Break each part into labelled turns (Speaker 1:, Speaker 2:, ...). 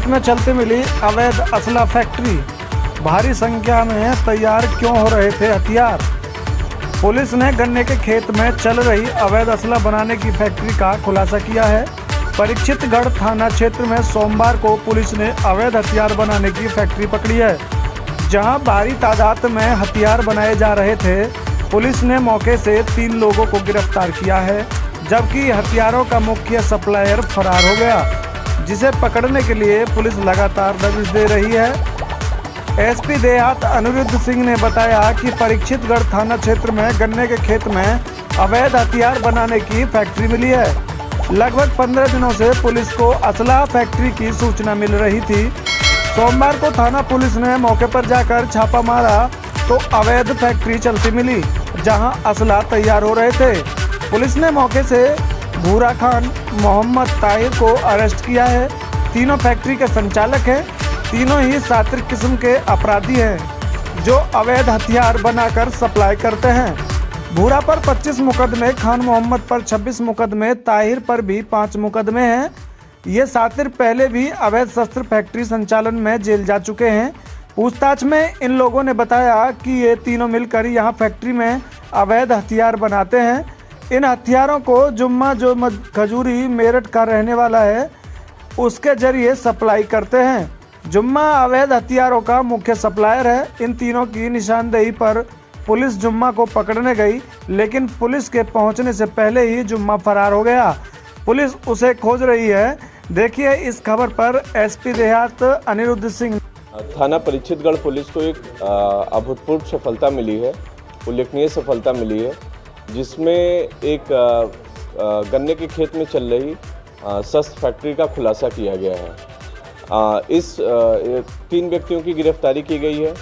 Speaker 1: खेत में चलती मिली अवैध असला फैक्ट्री। भारी संख्या में तैयार क्यों हो रहे थे हथियार। पुलिस ने गन्ने के खेत में चल रही अवैध असला बनाने की फैक्ट्री का खुलासा किया है। परीक्षितगढ़ थाना क्षेत्र में सोमवार को पुलिस ने अवैध हथियार बनाने की फैक्ट्री पकड़ी है, जहां भारी तादाद में हथियार बनाए जा रहे थे। पुलिस ने मौके से 3 लोगों को गिरफ्तार किया है, जबकि हथियारों का मुख्य सप्लायर फरार हो गया, जिसे पकड़ने के लिए पुलिस लगातार दबिश दे रही है। एसपी देहात अनिरुद्ध सिंह ने बताया कि परीक्षितगढ़ थाना क्षेत्र में गन्ने के खेत में अवैध हथियार बनाने की फैक्ट्री मिली है। लगभग 15 दिनों से पुलिस को असला फैक्ट्री की सूचना मिल रही थी। सोमवार को थाना पुलिस ने मौके पर जाकर छापा मारा तो अवैध फैक्ट्री चलती मिली, जहां असला तैयार हो रहे थे। पुलिस ने मौके से भूरा खान, मोहम्मद ताहिर को अरेस्ट किया है। तीनों फैक्ट्री के संचालक हैं। तीनों ही सातिर किस्म के अपराधी हैं, जो अवैध हथियार बनाकर सप्लाई करते हैं। भूरा पर 25 मुकदमे, खान मोहम्मद पर 26 मुकदमे, ताहिर पर भी 5 मुकदमे हैं। ये सातिर पहले भी अवैध शस्त्र फैक्ट्री संचालन में जेल जा चुके हैं। पूछताछ में इन लोगों ने बताया कि ये तीनों मिलकर यहाँ फैक्ट्री में अवैध हथियार बनाते हैं। इन हथियारों को जुम्मा, जो खजूरी मेरठ का रहने वाला है, उसके जरिए सप्लाई करते हैं। जुम्मा अवैध हथियारों का मुख्य सप्लायर है। इन तीनों की निशानदेही पर पुलिस जुम्मा को पकड़ने गई, लेकिन पुलिस के पहुंचने से पहले ही जुम्मा फरार हो गया। पुलिस उसे खोज रही है। देखिए इस खबर पर एसपी देहात अनिरुद्ध सिंह।
Speaker 2: थाना परीक्षितगढ़ पुलिस को एक अभूतपूर्व सफलता मिली है, उल्लेखनीय सफलता मिली है, जिसमें एक गन्ने के खेत में चल रही शस्त्र फैक्ट्री का खुलासा किया गया है। इस 3 व्यक्तियों की गिरफ्तारी की गई है,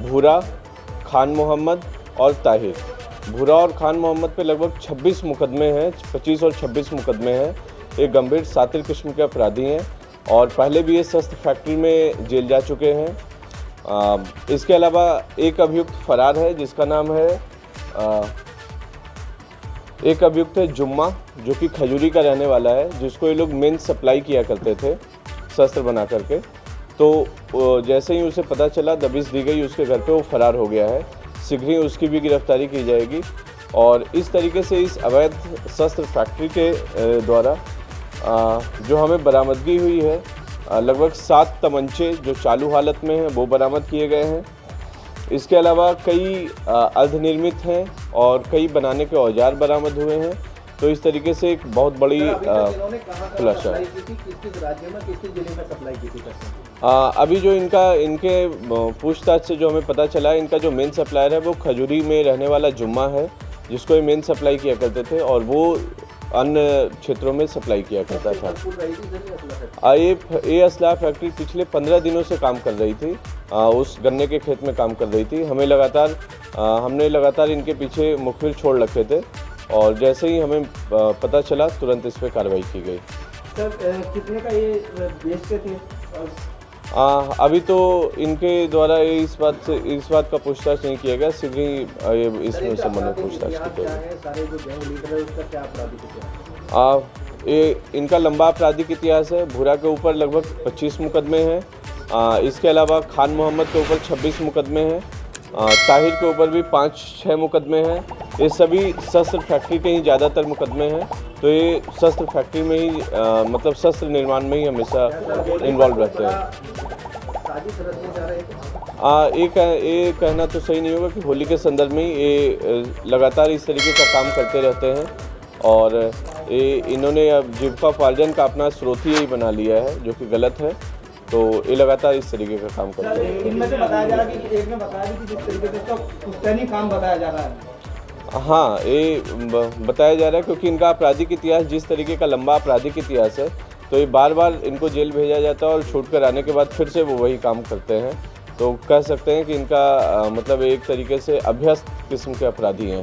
Speaker 2: भूरा, खान मोहम्मद और ताहिर। भूरा और खान मोहम्मद पे लगभग 26 मुकदमे हैं, 25 और 26 मुकदमे हैं। एक गंभीर सातिर किस्म के अपराधी हैं और पहले भी ये शस्त्र फैक्ट्री में जेल जा चुके हैं। इसके अलावा एक अभियुक्त फरार है, जिसका नाम है एक अभियुक्त है जुम्मा, जो कि खजूरी का रहने वाला है, जिसको ये लोग मेन सप्लाई किया करते थे शस्त्र बना करके। तो जैसे ही उसे पता चला, दबिश दी गई उसके घर पे, वो फरार हो गया है। शीघ्र ही उसकी भी गिरफ्तारी की जाएगी। और इस तरीके से इस अवैध शस्त्र फैक्ट्री के द्वारा जो हमें बरामदगी हुई है, लगभग 7 तमंचे जो चालू हालत में हैं वो बरामद किए गए हैं। इसके अलावा कई अर्धनिर्मित हैं और कई बनाने के औजार बरामद हुए हैं। तो इस तरीके से एक बहुत बड़ी खुलासा है। अभी जो इनके पूछताछ से जो हमें पता चला है, इनका जो मेन सप्लायर है वो खजूरी में रहने वाला जुम्मा है, जिसको ये मेन सप्लाई किया करते थे और वो अन्य क्षेत्रों में सप्लाई किया करता था। ये असला फैक्ट्री पिछले 15 दिनों से काम कर रही थी, उस गन्ने के खेत में काम कर रही थी। हमने लगातार इनके पीछे मुखबिर छोड़ रखे थे और जैसे ही हमें पता चला, तुरंत इस पर कार्रवाई की गई।
Speaker 3: सर, कितने का ये बेचते थे?
Speaker 2: अभी तो इनके द्वारा इस बात का पूछताछ नहीं किया गया। शीघ्र ही इसमें संबंधित पूछताछ की जाएगी। इनका लंबा आपराधिक इतिहास है। भूरा के ऊपर लगभग 25 मुकदमे हैं। इसके अलावा खान मोहम्मद के ऊपर 26 मुकदमे हैं। ताहिर के ऊपर भी 5-6 मुकदमे हैं। ये सभी शस्त्र फैक्ट्री के ही ज़्यादातर मुकदमे हैं। तो ये शस्त्र फैक्ट्री में ही मतलब शस्त्र निर्माण में ही हमेशा इन्वॉल्व रहते हैं। ये कहना तो सही नहीं होगा कि होली के संदर्भ में ये लगातार इस तरीके का काम करते रहते हैं और इन्होंने अब जीविकोपार्जन का अपना स्रोत ही यही बना लिया है, जो कि गलत है। तो ये लगातार इस तरीके का काम करते हैं।
Speaker 3: इनमें से बताया जा रहा है कि एक ने बताया कि जिस तरीके से इसका पुश्तैनी काम बताया जा रहा है।
Speaker 2: हाँ, ये बताया जा रहा है क्योंकि इनका आपराधिक इतिहास जिस तरीके का लंबा आपराधिक इतिहास है, तो ये बार इनको जेल भेजा जाता है और छूट कर आने के बाद फिर से वो वही काम करते हैं। तो कह सकते हैं कि इनका मतलब एक तरीके से अभ्यस्त किस्म के अपराधी हैं।